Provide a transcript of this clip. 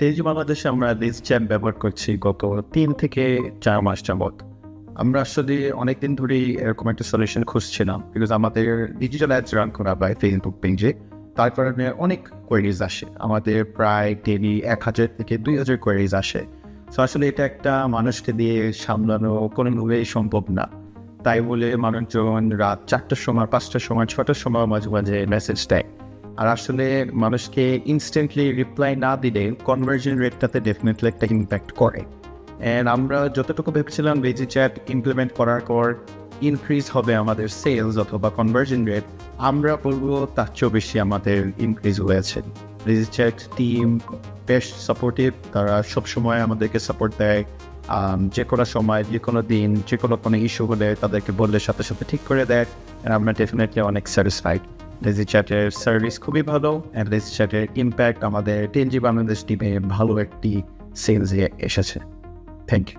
তেজি বাংলাদেশে আমরা লিজ চ্যাট ব্যবহার করছি গত ৩ থেকে ৪ মাস যাবৎ। আমরা আসলে অনেকদিন ধরেই এরকম একটা সলিউশন খুঁজছিলাম। বিকজ আমাদের ডিজিটাল অ্যাডস রান করা বা ফেসবুক পেজে, তার কারণে অনেক কোয়েরিজ আসে। আমাদের প্রায় ডেইলি ১,০০০ থেকে ২,০০০ কোয়েরিজ আসে। সো আসলে এটা একটা মানুষকে দিয়ে সামলানো কোনোভাবেই সম্ভব না। তাই বলে মানুষজন রাত ৪টার সময়, ৫টার সময়, ৬টার সময় মাঝে, মাঝে মেসেজ দেয়। আর আসলে মানুষকে ইনস্ট্যান্টলি রিপ্লাই না দিলে কনভার্জন রেটটাতে ডেফিনেটলি একটা ইম্প্যাক্ট করে। অ্যান্ড আমরা যতটুকু ভেবেছিলাম লেজি চ্যাট ইমপ্লিমেন্ট করার পর ইনক্রিজ হবে আমাদের সেলস অথবা কনভার্জন রেট, আমরা বলবো তার চেয়েও বেশি আমাদের ইনক্রিজ হয়েছে। লেজি চ্যাট টিম বেশ সাপোর্টিভ, তারা সবসময় আমাদেরকে সাপোর্ট দেয়। যে কোনো সময়, যে কোনো দিন, যে কোনো ইস্যু হলে তাদেরকে বললে সাথে সাথে ঠিক করে দেয়। আর আমরা ডেফিনেটলি অনেক স্যাটিসফাইড। লেজি চ্যাটের সার্ভিস খুবই ভালো, অ্যান্ড লেজি চ্যাটের ইম্প্যাক্ট আমাদের টেনজি বাংলাদেশ টিমে ভালো একটি সেলসে এসেছে। Thank you.